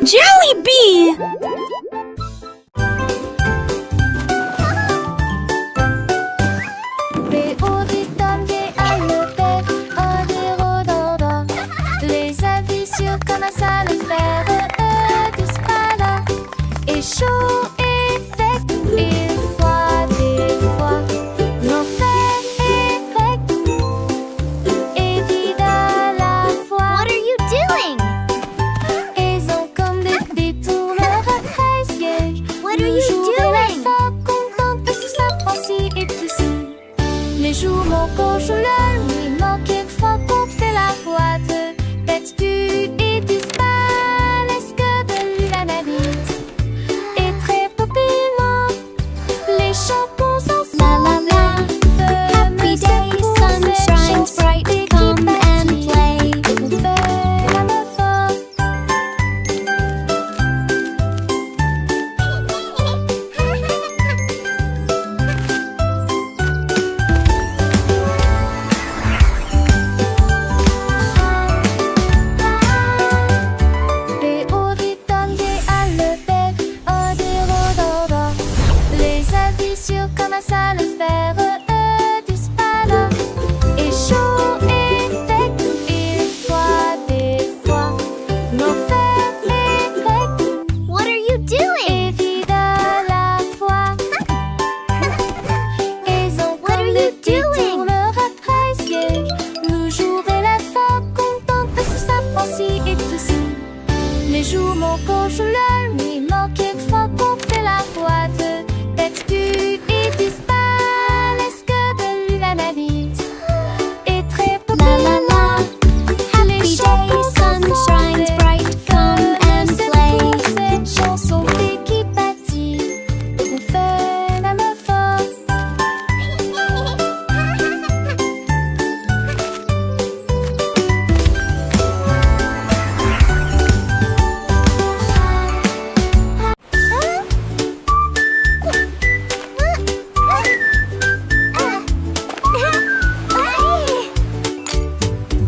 Jollibee! Les avis sur comment ça le faire, tous pas là. Et chaud et sec, et froid des fois. L'enfer est grec et vide à la fois. What are you doing? Ils ont comme des détourneurs à 13 pièges. What are you doing? Content que ça franchit et tout ça. Les jours mon coche la nuit, manquait de fois qu'on fait la boîte. Tu et disparaissent que de l'analyse. Et très populaire, les chansons sont La la la. Happy day, sun shines bright. Come and play. On fait la meuf forte. Comment ça le faire, disent pas là. Et chaud et sec, et froid des fois. L'enfer est grec What are you doing? et vide à la fois. Ils ont What are comme you des doing? détourneurs à 13 pièges. Le jour et la fin, content que ça franchit et tout ça. Les jours mon coche la nuit, manquait de fois qu'on fait la boîte. Tu et disparaissent que de l'analyse. Et très La la la. Happy day, sun shines bright. Come and play. Cette chanson qui bâtit, on fait la meuf forte.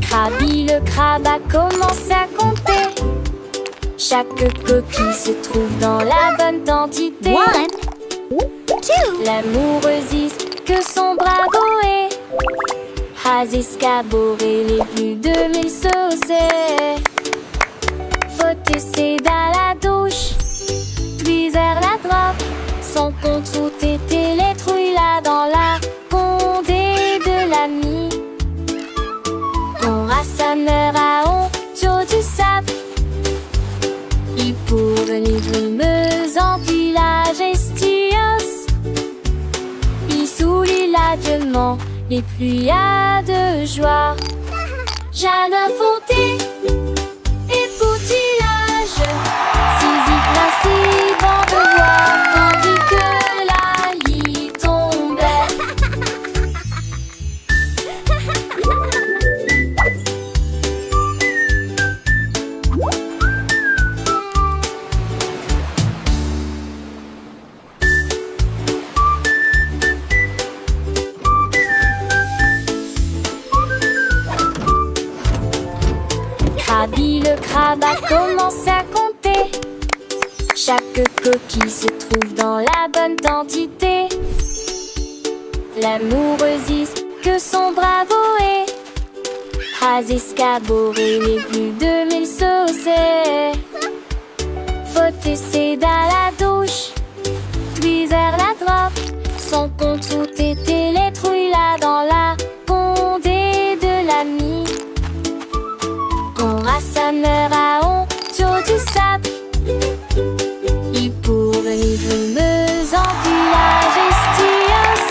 Krabi le crabe a commencé à compter. Chaque coquille se trouve dans la bonne quantité. 1, 2. L'amoureuxiste que son bravo est. Has escaboré les plus de 1000 saucés. Faut essayer dans la douche, puis vers la droite. Sans contre tété les trouilles là dans la condé de l'ami. On rassembleur à honte du sable. Il pour venir meuse en village estios. Il soulit l'adieuement les pluies de joie. Jeanne Fonté et poutillage. Saisie principe en devoir, tandis que la lit tombait. Krabi le crabe a commencé à compter. Chaque coquille se trouve dans la bonne quantité. L'amoureuxiste que son bravo est. Has escaboré les plus de 1000 saucés. Faut essayer dans la douche, puis vers la droite. Sans contre tété les trouilles là dans la condé de l'ami. On rassembleur à honte du sable. Il pour venir meuse en village estios.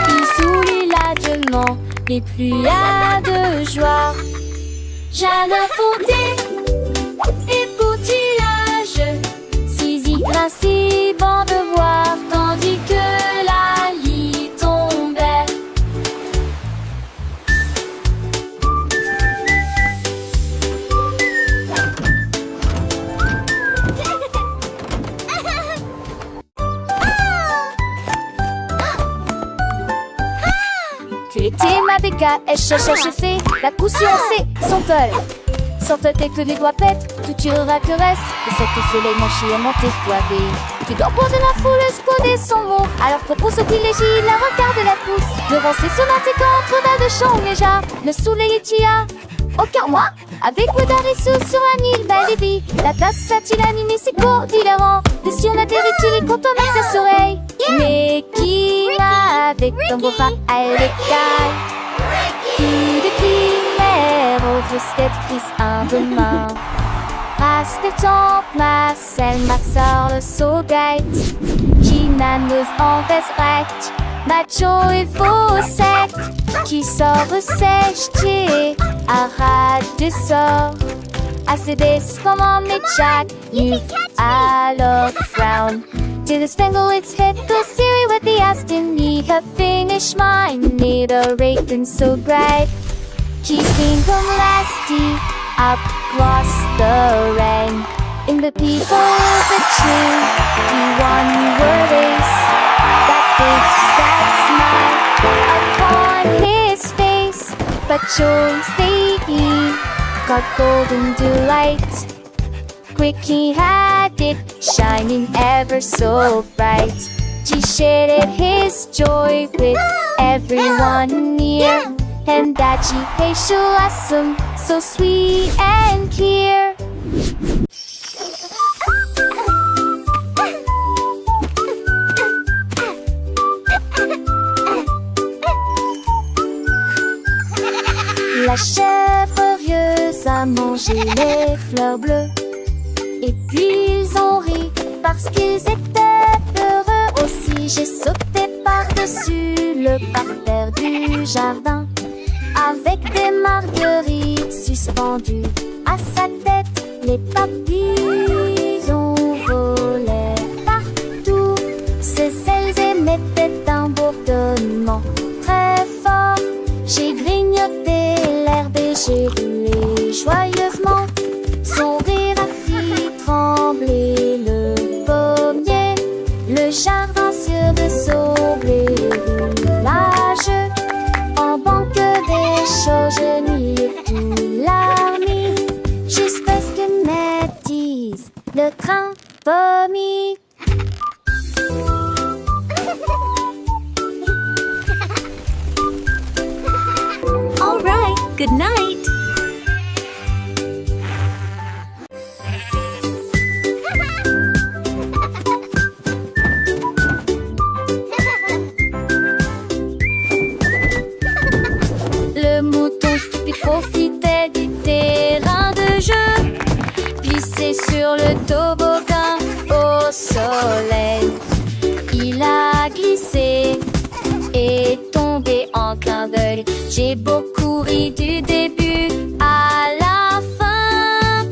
Il soulit l'adieuement les pluies de joie. Jeanne Fonté et poutillage. Saisie principe en devoir, tandis que la lit tombait. Tu étais ma béca, elle cherche fait la coup sur C, son tol. Sors ta tête que les doigts pètent, tout tirera que reste. Et cet soleil manché à monter toivé. Tu dois pour de la foule spoder son mot. Alors propose au privilégie la regarde la pousse. Devant ses sonates contre la de chant déjà. Le soleil est tia. Aucun moi, avec Woodarisu sur un île belle et vie. La tasse a-t-il animé ses cours différents. Des si on atterrit-il et content avec ta soleil. Mais qui va avec ton beau bras à l'écaille? Qui de primaire au tristesse un demain. Passe le temps, ma selle, ma soeur, le saugate. Qui n'annonce en veste macho et faux sec. Qui sort sèche, qui arrête de sort. Assez comment mais Jack, you alors frown. To the spangle its hit the Siri with the Aston. Need a finish mine, need a rake and so bright. Keeping them lasty across the rain. In the people of the tree, the one word is that big, that smile upon his face. But Jones they got golden delight. Quick he had it, shining ever so bright. He shared his joy with everyone near. And that she patient awesome, so sweet and clear. La chèvre rieuse a mangé les fleurs bleues. Et puis ils ont ri parce qu'ils étaient heureux aussi. J'ai sauté par-dessus le parterre du jardin avec des marguerites suspendues à sa tête. Les papillons volaient partout. Ses ailes émettaient un bourdonnement très fort. J'ai grignoté l'herbe et j'ai roulé joyeusement. Son rire a fait trembler le pommier. Le jardin sur de saublé roulage. En banque des choses, je n'y ai tout l'armée. Jusqu'à ce que me dise le train pommier. All right, good night. Le mouton stupide profitait du terrain de jeu, glissé sur le toboggan au soleil. Il a glissé et tombé en clin d'œil. J'ai beaucoup ri du début à la fin.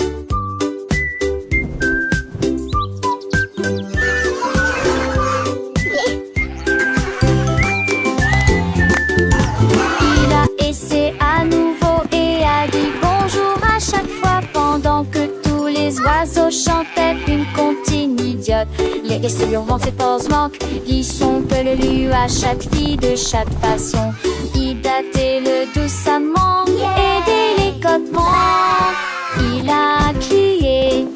Il a essayé à nouveau et a dit bonjour à chaque fois pendant que tous les oiseaux chantaient une comptine idiote. Les restes hurlant ses pauses manquent, ils sont peu le lieu à chaque fille de chaque façon. Il datait le doucement et délicatement. Il a crié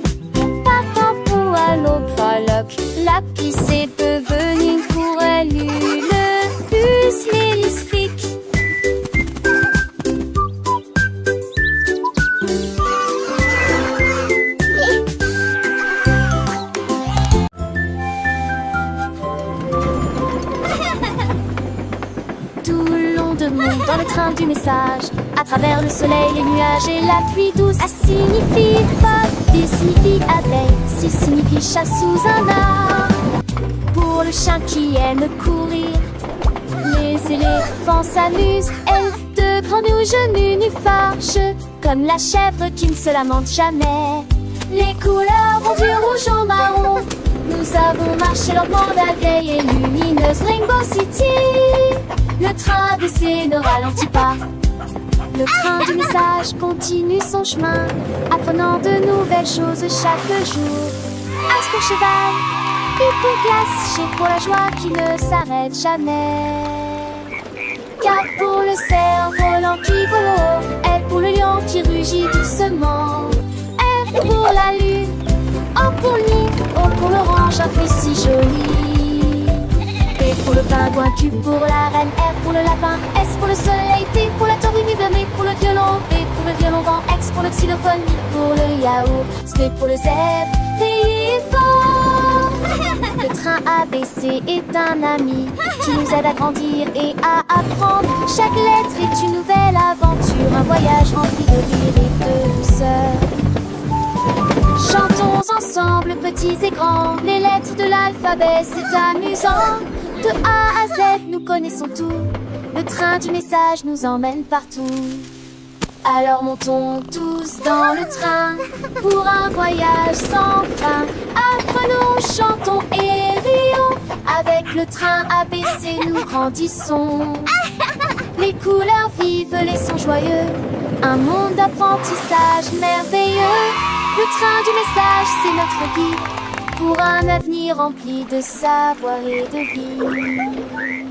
partant pour à l'aube frolique. La pisse est devenue pour elle le plus mélistique. Dans le train du message, à travers le soleil, les nuages et la pluie douce. A signifie pop, B signifie abeille, C signifie chat sous un arbre. Pour le chien qui aime courir, les éléphants s'amusent. Elfes de grands nez aux genoux nus fâcheux, comme la chèvre qui ne se lamente jamais. Les couleurs vont du rouge au marron. Nous avons marché lentement la vieille et lumineuse Rainbow City. Le train d'essai ne ralentit pas. Le train du message continue son chemin, apprenant de nouvelles choses chaque jour. As pour cheval, U pour glace, G pour la joie qui ne s'arrête jamais. K pour le cerf volant qui vole haut, L pour le lion qui rugit doucement. marche un fruit si joli. P pour le pingouin, Q pour la reine, R pour le lapin, S pour le soleil, T pour la tortue, M pour le violon, V pour le violon vent, X pour le xylophone, I pour le yaourt, S pour le zèbre, éléphant. Le train ABC est un ami qui nous aide à grandir et à apprendre. Chaque lettre est une nouvelle aventure, un voyage rempli de rire et de douceur. Chantons ensemble, petits et grands, les lettres de l'alphabet, c'est amusant. De A à Z, nous connaissons tout. Le train du message nous emmène partout. Alors montons tous dans le train pour un voyage sans fin. Apprenons, chantons et rions. Avec le train ABC, nous grandissons. Les couleurs vives, les sons joyeux. Un monde d'apprentissage merveilleux. Le train du message, c'est notre guide pour un avenir rempli de savoir et de vie.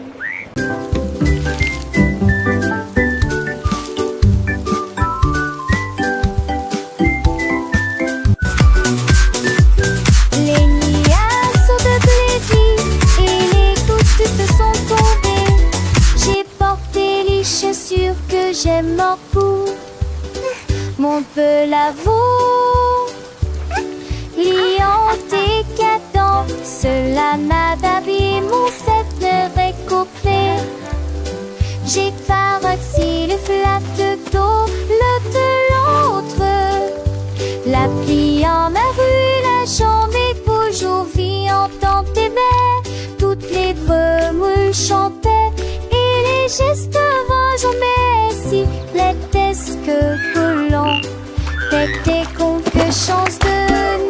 Les nuages sont de plaisir et les gouttes sont tombées. J'ai porté les chaussures que j'aime beaucoup. Mon peu lavo, liant décadent, cela m'a d'habillé mon set récopé. J'ai paroxy le flat d'eau, le de l'autre. La pluie en ma rue, la journée toujours vivante dans tes baies. Toutes les brumes chantaient et les gestes vont mais si l'étesque collant. T'étais con que chance de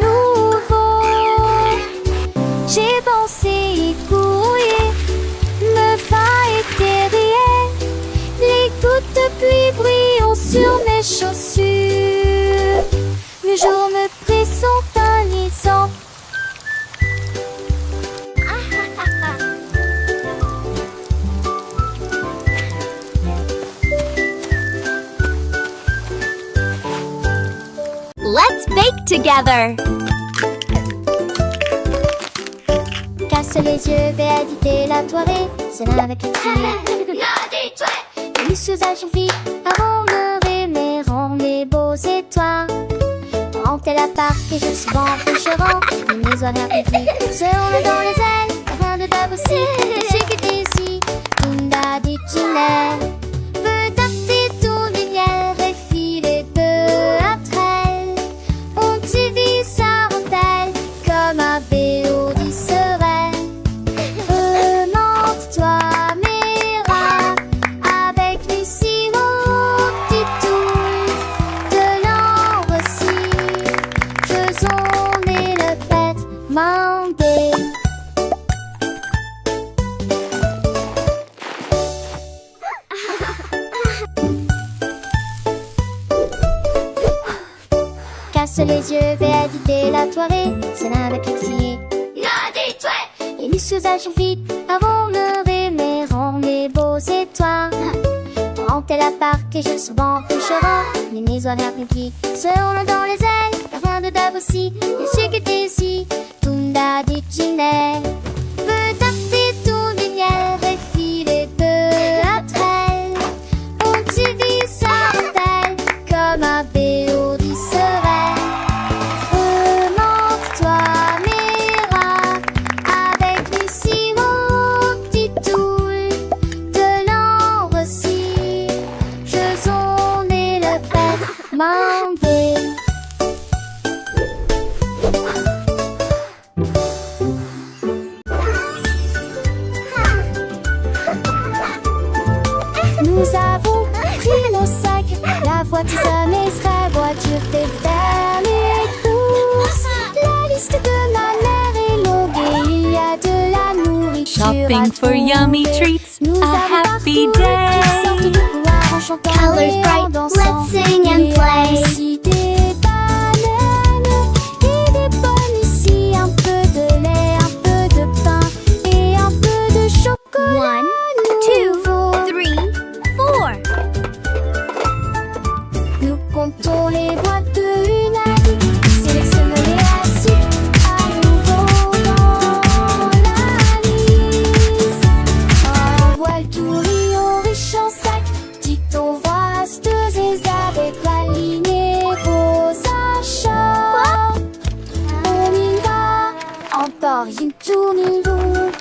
nouveau. J'ai pensé y courir, me va éterrier. Les gouttes de pluie brillent sur mes chaussures. Le jour me pressent un lisant. Let's bake together. Casse les yeux, vais éditer la toilette. C'est là avec les filles. Les sous-âges sont filles. Avant de rêver, rend les beaux étoiles. Rentez la part que je suis bon, coucherant. Les maisons répétées. Serons dans les ailes. Avant de d'abord aussi. Je sais que t'es ici. Tunda dit Ginelle. Peut tâter ton lumière et filer de la traîne. On t'y vit sa rondelle comme un béo dit serein. Remonte-toi, Mira, avec les sirops du tout. De l'ambre aussi, faisons les le pète, mandé. Casse les yeux, vais éditer la soirée. C'est là avec les filles. Et les sous-âges sont vides avant le rêver, rend les beaux étoiles. Rentez la part que je suis bon, couchera. Les maisons répétées. Serons dans les ailes. Avant de d'abord aussi. Je sais que t'es ici. Tunda dit Ginelle. Peut tâter ton lumière et filer de la traîne. On t'y vit sa rondelle comme un béo dit serein. Remonte-toi, Mira, avec les sirops du toul. De l'ambre aussi, faisons les le pète, mandé. Nous avons pris nos sacs, la voiture sera voiture des fermes courses. La liste de ma mère est longue et il y a de la nourriture. Shopping for yummy treats, Nous a avons happy parcouru toutes sortes day. de couloirs en chantant Colors et en bright, dansant. let's sing and Il y a play. aussi des bananes et des pommes ici, un peu de lait, un peu de pain et un peu de chocolat. 1, 2, nouveau. 3, 4. Nous comptons les boîtes de une à une. Sélectionnons les classiques à nouveau dans encore une tournée rond.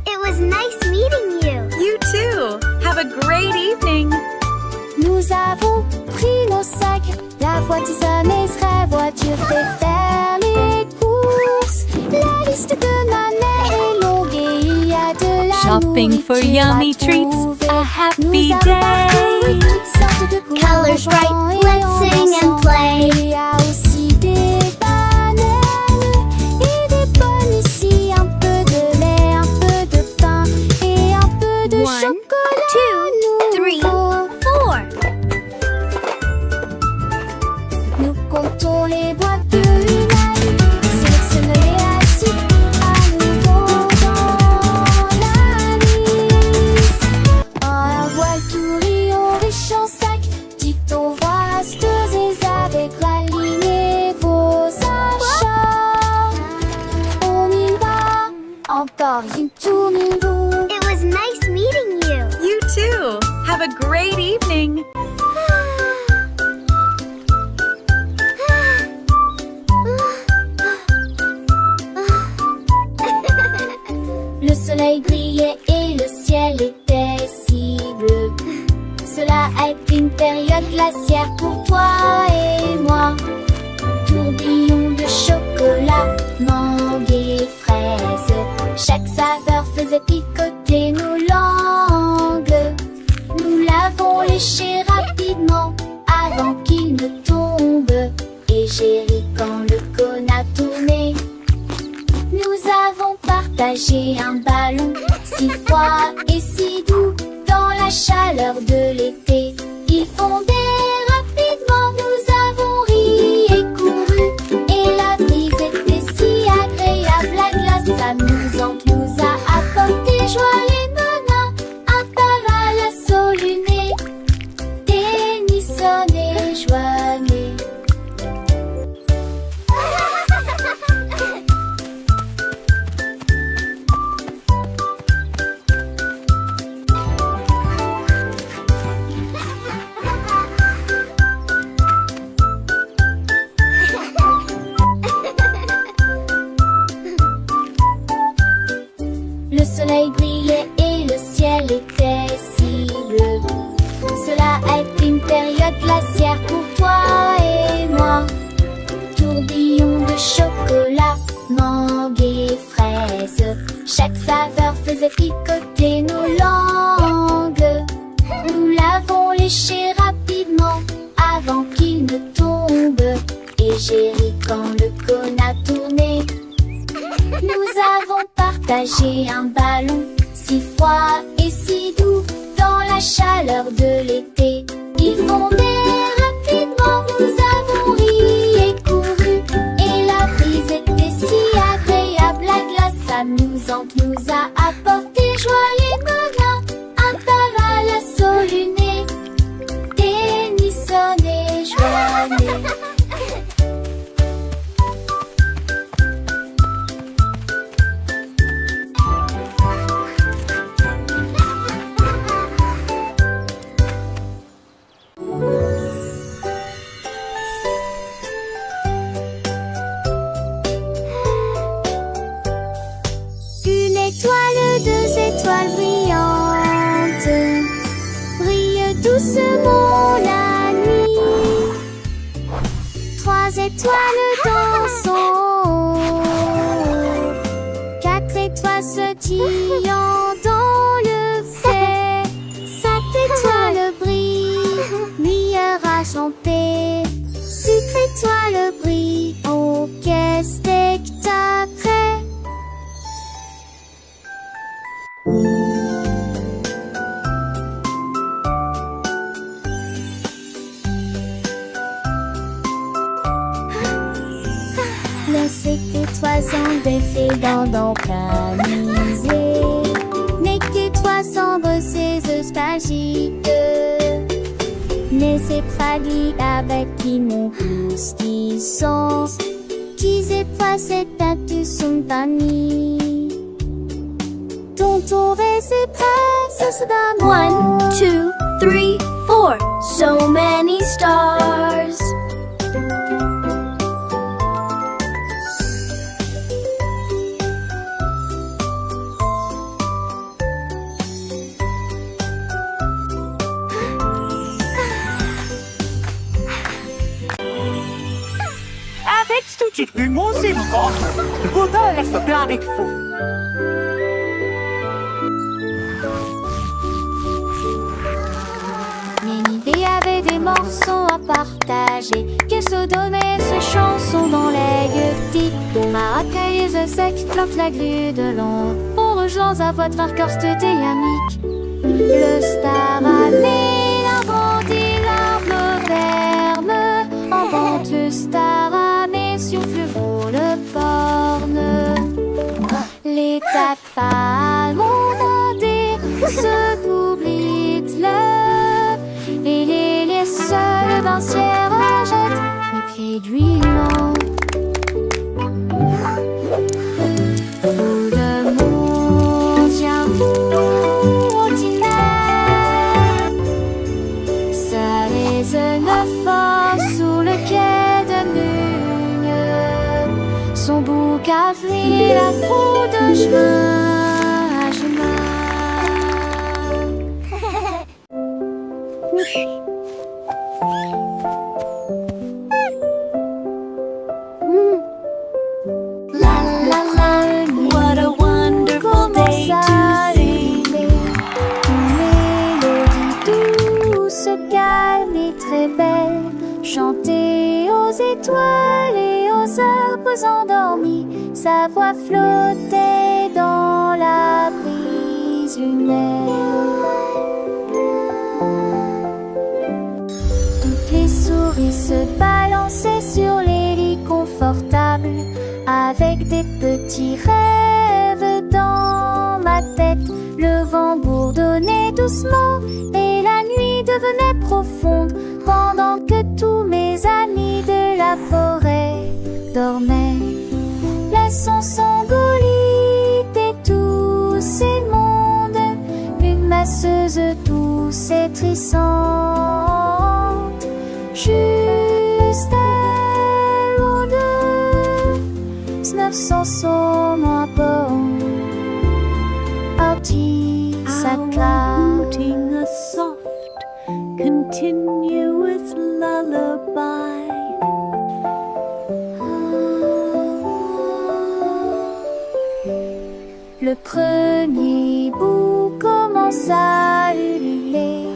It was nice meeting you. You too. Have a great evening. Nous avons pris nos sacs, la voiture sonnait, serait voiture fait faire les courses. La liste de ma mère est longue et il y a de la Shopping for yummy treats. A happy day. Colors bright, let's sing and play. Il y a aussi des bananes et des pommes ici, un peu de lait, un peu de pain et un peu de 1, chocolat. 2, 3, 4. Nous comptons les boîtes de l'UNAM, sélectionnons-les assis à nouveau dans la liste. En voile tout riant riche en sac, dites au revoir rasteuses avec la ligne et vos achats. On y va, encore une tournée rond. It was nice meeting you. You too. Have a great evening. Le soleil brillait et le ciel était si bleu. Cela a été une période glaciaire pour toi et moi. Tourbillon de chocolat, mangue et fraises. Chaque saveur faisait picoter nos langues. Nous l'avons léché rapidement avant qu'il ne tombe. Et j'ai ri quand le cône a tourné. Nous avons partagé un ballon si froid et si doux dans la chaleur de l'été. Il fondait rapidement, nous avons ri et couru et la brise était si agréable. La glace amusante nous a apporté joie les nanas, un tabac la solunée, Tennyson et Joannée. Le soleil brillait et le ciel était si bleu. Cela a été une période glaciaire pour toi et moi. Tourbillon de chocolat, mangue et fraises. Chaque saveur faisait picoter nos langues. Nous l'avons léché rapidement avant qu'il ne tombe. Et j'ai ri quand le cône a tourné. Nous avons partagé un ballon si froid et si doux dans la chaleur de l'été. Il fondait rapidement, nous avons ri et couru et la brise était si agréable. La glace amusante nous a apporté joie les nanas, un tabac la solunée, Tennyson et Joannée. Une étoile, 2 étoiles brillantes brillent doucement la nuit. 3 étoiles dans son haut, 4 étoiles sautillant dans le fait. 7 étoiles brillent, lumière achampée. 6 étoiles brillent, oh quel spectacle! Les 7 étoiles sont défait dans ton camisé. N'est que 300 ces nostalgiques. Mais c'est fragile avec qui mon pouce qui sont. Qui étoiles cette tête sont amis. Ton tour et ses princesses d'amour. 1, 2, 3, 4. So many stars. จิตวิมูสิมก่อนกูได้ลักษณะอีกฟุ Ménidée avait des morceaux à partager, qu'elle se donnait ses chansons dans les gueutis. Maracailleuse sec flotte la grue de long, pour rejoindre sa voix de vainqueur stéamique. Le star amé grandit l'arbre ferme, en vente star amé souffle pour le borne. Les tafales ont bandé, se coublent-le. Et les seuls bancières jettent les pieds d'huilant. Fou de monde, tiens vous ordinaire, ça résonne fort sous le quai de Mugne. Son bouc a fui la foule de chemin à chemin. What a wonderful day to sing. Une mélodie douce, calme et très belle, chantée aux étoiles et aux arbres endormis. Sa voix flottait dans la brise lunaire. Toutes les souris se balançaient sur les lits confortables, avec des petits rêves dans ma tête. Le vent bourdonnait doucement et la nuit devenait profonde, pendant que tous mes amis de la forêt dormaient. Laissons Sangolite et tous ces mondes, une masseuse douce et trissante, juste loin de 900 saumes à bord. Outing a soft, continuous lullaby. Le premier bout commence à ululer,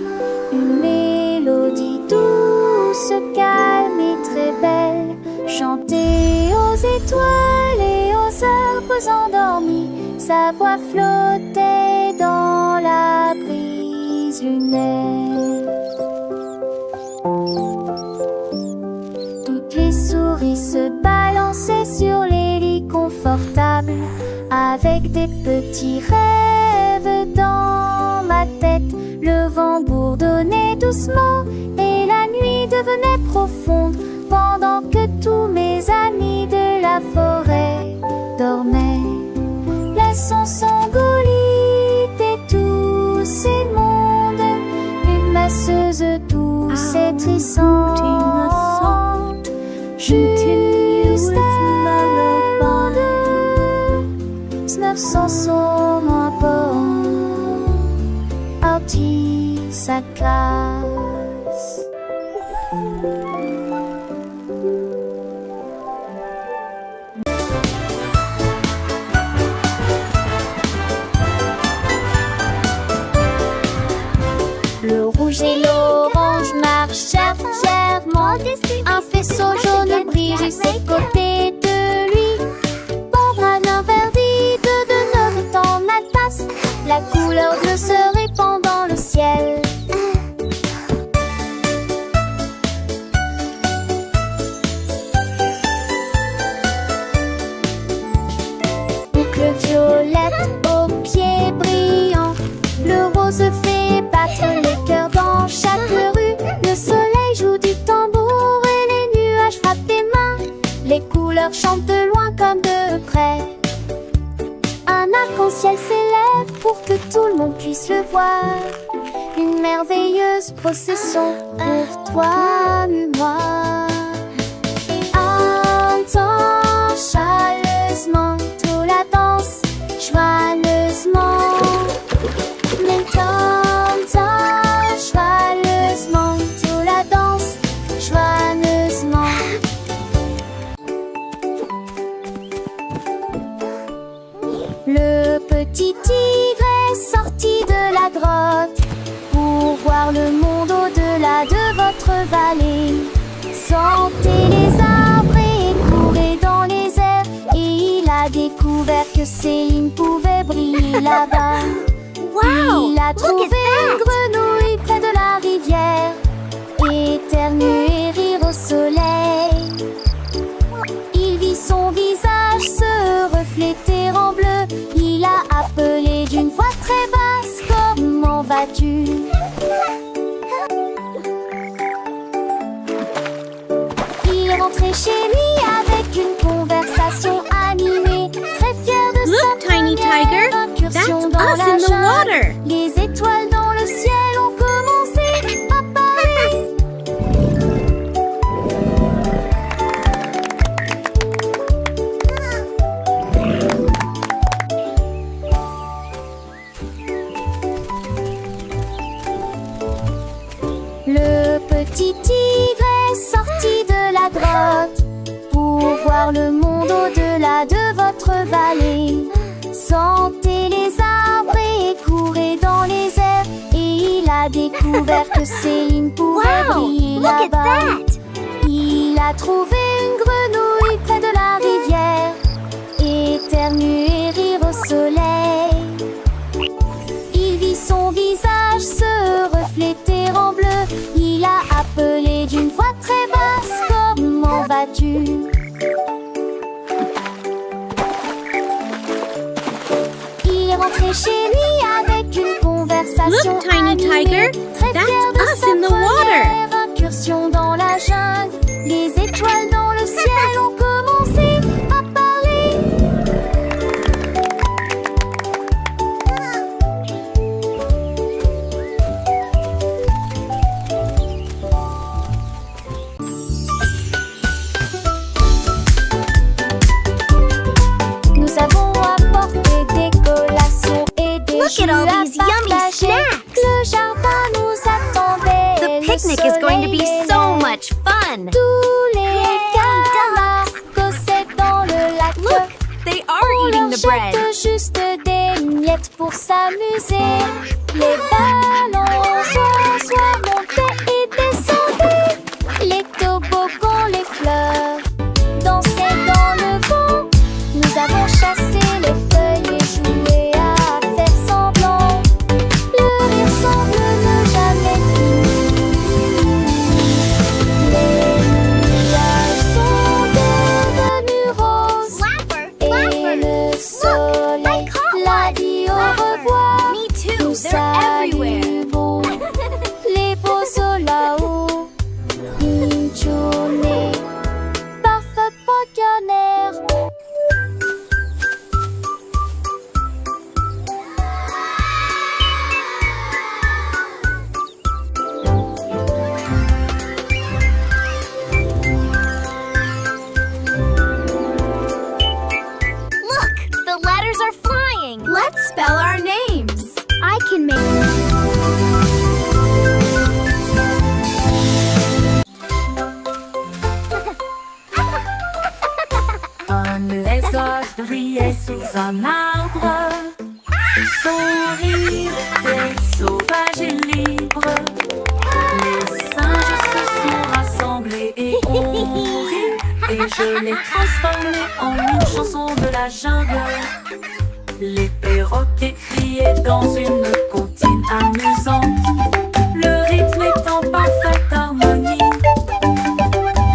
une mélodie douce, calme et très belle, chantée aux étoiles et aux arbres endormis. Sa voix flottait dans la brise lunaire. Toutes les souris se balançaient sur les lits confortables, avec des petits rêves dans ma tête. Le vent bourdonnait doucement et la nuit devenait profonde, pendant que tous mes amis de la forêt dormaient. Laissons Sangolite et tous ces mondes, une masseuse douce et trissante, juste loin de 900 saumes à bord. Artie sa classe. Le rouge et l'orange marchèrent fièrement. Un faisceau jaune brille à ses côtés de lui. Pambrane verdite de neuf en Alsace, la couleur bleue se répand dans le ciel. Boucle violette aux pieds brillants, le rose fait battre les cœurs dans chaque rue. Le soleil joue du tambour et les nuages frappent des mains. Les couleurs chantent de loin comme de près. Un arc-en-ciel s'élève pour que tout le monde puisse le voir. Une merveilleuse procession pour toi et moi. Entends chaleureusement tout la danse, joyeusement. Mais t'entends joyeusement tout la danse, joyeusement. découvert que Céline pouvait briller là-bas. Wow! Il a Look trouvé at that! une grenouille près de la rivière, éternuer et rire au soleil. Il vit son visage se refléter en bleu. Il a appelé d'une voix très basse: comment vas-tu? Il est rentré chez lui avec une conversation animée, très fier de Look, sa Tiny Tiger, première incursion that's dans us la in the jungle. water. Les étoiles dans le ciel ont commencé à parler. Le petit tigre est sorti de la grotte pour voir le monde au-delà de votre vallée. Sentez les arbres et courez dans les airs. Et il a découvert que Céline pouvait briller Look at là-bas. that! Il a trouvé une grenouille près de la rivière, éternuer et rire au soleil. Il vit son visage se refléter en bleu. Il a appelé d'une voix très basse: comment vas-tu? Il est rentré chez lui avec une conversation Look, Tiny animée, Tiger, très that's fier de us sa in the water. première incursion dans la jungle. Les étoiles dans le ciel ont commencé à parler. Nous avons apporté des collations et des Look at all jus à these yummy partager. snacks. Le jardin nous attendait. The Le picnic is going to be soleil so aimait. much fun! Tous les canards cossaient dans le lac. Look, they are On eating leur the bread. jette juste des miettes pour s'amuser. Les ballons soit montaient et descendaient. Les toboggans, les fleurs dansaient dans le vent. Nous avons chassé les feuilles et joué à faire semblant. Le rire semble ne jamais finir. Les nuages sont devenus roses et le soleil l'a dit au revoir. Me too, Nous they're everywhere. saluons beau les beaux soldats. Une journée parfaite pointionnaire. Look, the letters are flying. Let's spell our names. I can make Comme les oies brillaient sous un arbre, son rire était sauvage et libre. Les singes se sont rassemblés et ont ri, et je l'ai transformé en une chanson de la jungle. Les perroquets criaient dans une comptine amusante, le rythme est en parfaite harmonie.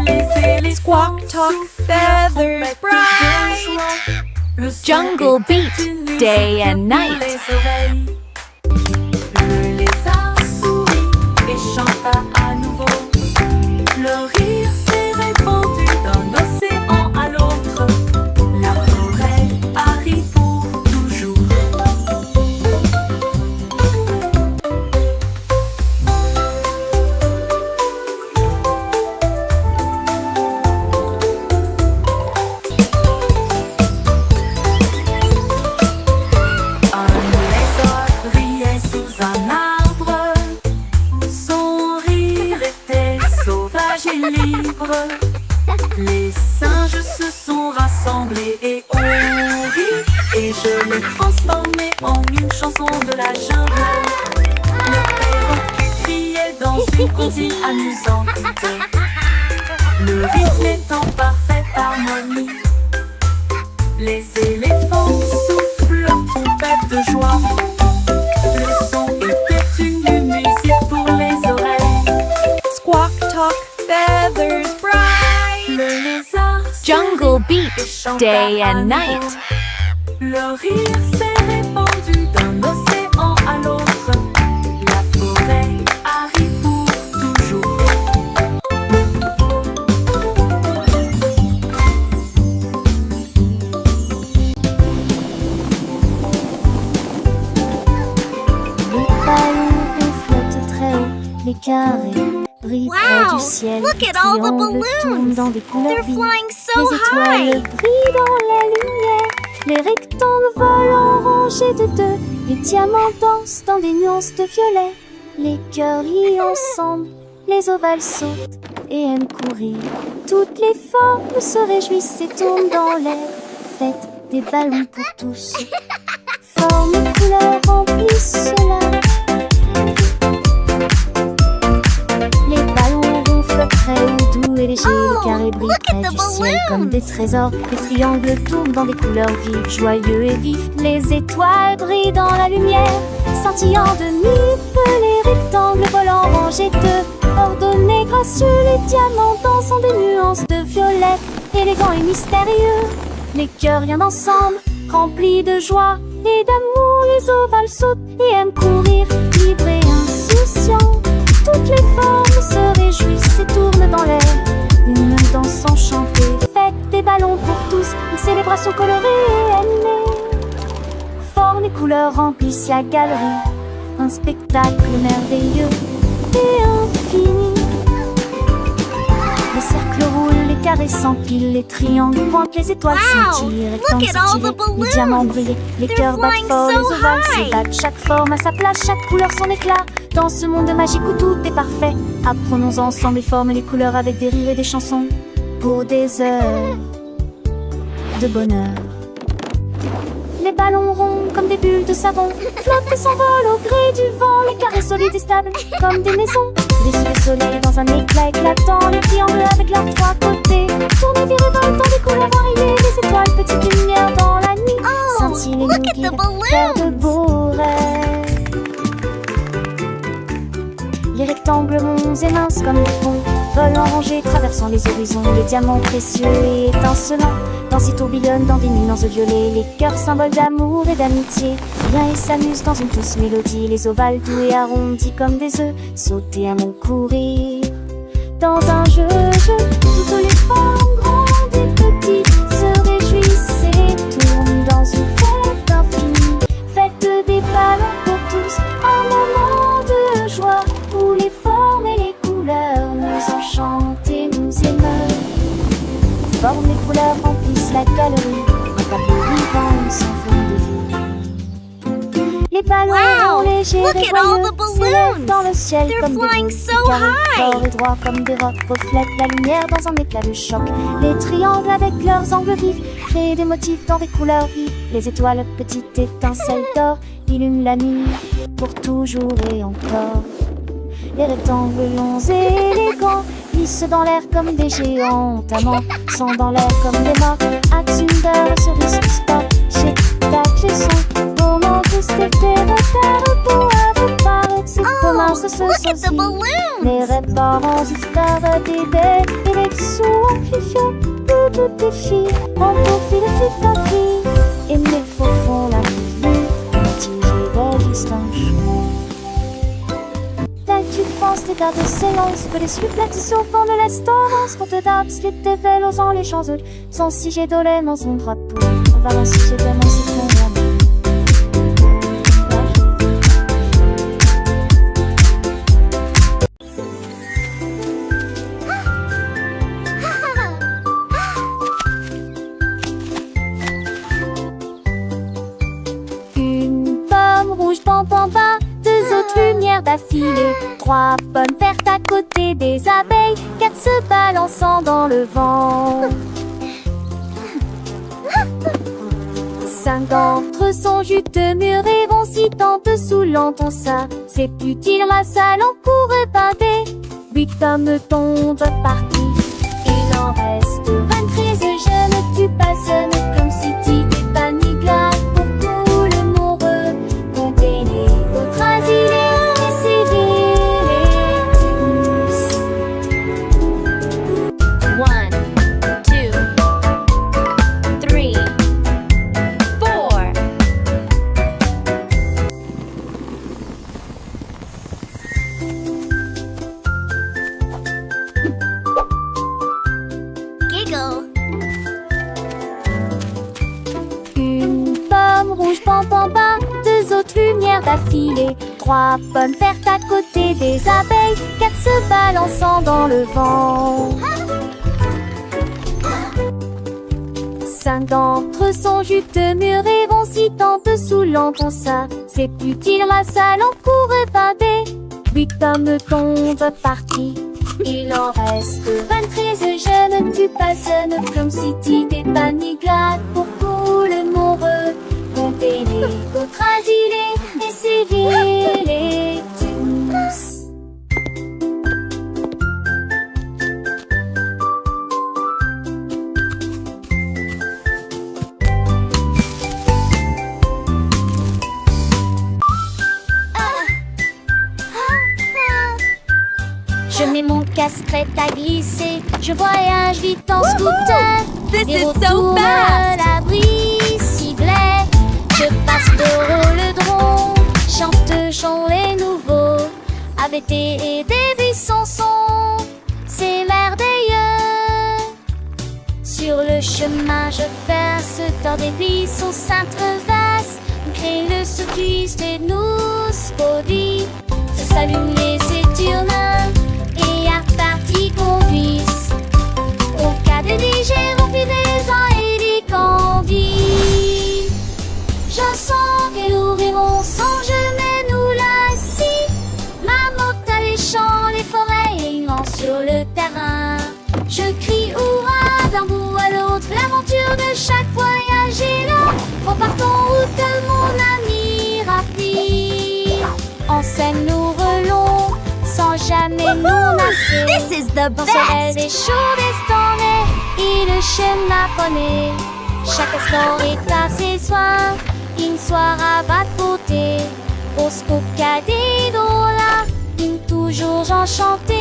Les éléphants Squawk, talk, feathers bright. le son Jungle était beat, une musique day and pour night. les oreilles. Le lézard sourit et chanta à nouveau. Le rire s'est répandu d'un océan à l'autre. La forêt a ri pour toujours. Un lézard brillait sous un arbre. Son rire était sauvage et libre. Les singes se sont rassemblés et ont ri, et je l'ai transformé en une chanson de la jungle. Le perroquet criait dans une comptine amusante. Le rythme est en parfaite harmonie. Les éléphants soufflent, trompette de joie. Le son était une musique pour les oreilles. Squawk, talk, feathers bright. Le lézard Jungle beat, chanta day à and nouveau. night. Le rire s'est répandu d'un océan à l'autre. La forêt arrive pour toujours. Les ballons flottent très haut, les carrés brillent près du ciel. Look Les at all the triangles tournent balloons. dans des couleurs They're vives. flying so Les étoiles high. brillent dans la lumière. Les rectangles volent en rangées de deux. Les diamants dansent dans des nuances de violet. Les cœurs rient ensemble. Les ovales sautent et aiment courir. Toutes les formes se réjouissent et tournent dans l'air. Faites des ballons pour tous. Formes et couleurs remplissent cela. Les ballons ronflent très haut, doux et légers. Les carrés brillent look at près the du ciel balloons. comme des trésors. Les triangles tournent dans des couleurs vives, joyeux et vifs. Les étoiles brillent dans la lumière, scintillant de mille feux. Les rectangles volent en rangées de ordonnés, gracieux. Les diamants dansent en des nuances de violet, élégants et mystérieux. Les cœurs viennent ensemble, remplis de joie et d'amour. Les ovales sautent et aiment courir, libres et insouciants. Toutes les formes se réjouissent et tournent dans l'air. Une danse enchantée, faites des ballons pour tous. Une célébration colorée et animée. Formes et couleurs remplissent la galerie. Un spectacle merveilleux et infini. Les cercles roulent, les carrés s'empilent, les triangles pointent, les étoiles Wow! scintillent, les Look rectangles at all the s'étirent, balloons! les diamants brillent, les They're cœurs battent flying fort, so les ovales high! s'ébattent, chaque forme à sa place, chaque couleur son éclat. Dans ce monde magique où tout est parfait, apprenons ensemble les formes et les couleurs avec des rires et des chansons pour des heures de bonheur. Les ballons ronds comme des bulles de savon flottent et s'envolent au gré du vent. Les carrés solides et stables comme des maisons. Les soleils dans un éclat éclatant. Les triangles avec leurs trois côtés tournent et virevoltent dans des couleurs variées. Les étoiles, petites lumières dans la nuit, Oh, scintillent et nous look at the guident vers de balloons. beaux rêves. Les rectangles ronds et minces comme des ponts volent en rangées, traversant les horizons. Les diamants précieux et étincelants dansent et tourbillonnent dans des nuances de violet. Les cœurs symboles d'amour et d'amitié viennent et s'amusent dans une douce mélodie. Les ovales doux et arrondis comme des œufs sautent et aiment courir dans un jeu. Toutes les formes grandes et petites se réjouissent et tournent dans une fête infinie. Faites des ballons pour tous, un moment de joie où les formes et les couleurs nous enchantent et nous émeuvent. Formes et couleurs remplissent la galerie, un tableau vivant sans forme de vie. Les ballons Wow! légers Look et at all joyeux the s'élèvent balloons! dans le ciel They're comme des flying boules. so Les carrés high! forts et droits comme des rocs reflètent la lumière dans un éclat de choc. Les triangles avec leurs angles vifs créent des motifs dans des couleurs vives. Les étoiles, petites étincelles d'or, illuminent la nuit pour toujours et encore. Les rectangles longs et élégants glissent dans l'air comme des géants amants, sont dans l'air comme des morts. Axunder, cerise, sport, chez tac, les sons, moment tous tes repères pour avoir c'est comment ça se Look at the saucisse. balloons. Les réparants, histoires d'idées, et les dessous en fifiant, toutes tes filles, en profil de ta fille. Et mille faux font la vie, tigé d'existence. Tu penses tes gardes s'élancent, que les suppletitions font de l'espérance, qu'on te date, les dévèles osant les champs autres, sans si j'ai dolé dans son drapeau, on va en si j'ai vraiment si ton Une pomme rouge, pam pam pam, deux autres lumières d'affilée, trois pommes vertes à côté des abeilles, quatre se balançant dans le vent. Cinq d'entre eux sont juteux, mûrs et vont si tant te saoulant ton ça. C'est utile, ma salle en cours pâté. Huit pommes tombent partout. Il en reste 23, je ne tue pas, ce n'est comme si tu d'affilée. 3 pommes vertes à côté des abeilles, 4 se balançant dans le vent. 5 d'entre eux sont juteux, mûrs et vont si tente saoulant ton ça. C'est utile, la salle en court épinté. 8 pommes tombent parties. Il en reste 23 jeunes, tu passes comme si t'étais paniglade pour tout le monde. Comptez les autres asilés et sévillez-les tous. Je mets mon casque prêt à glisser. Je voyage vite en scooter. This Et is so retourne fast! l'abri ciblait. Je passe le drone. Chante chant les nouveaux. AVT et des buissons sont. C'est merveilleux. Sur le chemin je passe dans des buissons s'intrevassent. Crée le cycliste et nous spodie. Se s'allument les éturnins. Et à partie conduise. Au cas de légers rompidesans et des candis. Je sens qu'elle ouvriront sans jamais nous lasser. Ma moto les champs, les forêts et immense sur le terrain. Je crie hurrah d'un bout à l'autre. L'aventure de chaque voyage est là. Repartons route mon ami rapide. En scène nous relons sans jamais nous lasser. This is the Dans ce best! des chauds destonnés et le chemin poney. Chaque instant est à ses soins. Une soirée à bas de beauté. Au scoop cadet là, une toujours enchantée.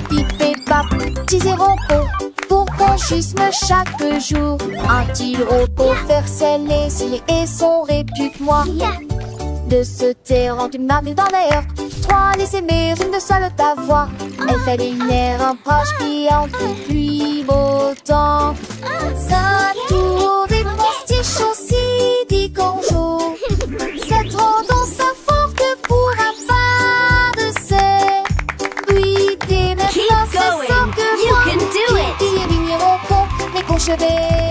Pip et pap, petits et repos, pour conchisme chaque jour. Un-t-il repos, faire scelle, cire et son répute-moi. De se taire en une marque dans l'air. 3 laisser mère, une seule ta voix. Elle fait une air, un proche piant, pluie, beau temps. Ça tour des postiches aussi, dit conjo. C'est trop dans sa forte pour un pas de serre. Oui, des Keep c'est ça going. que You can do it. Qui est vigneron con, mais conchevé.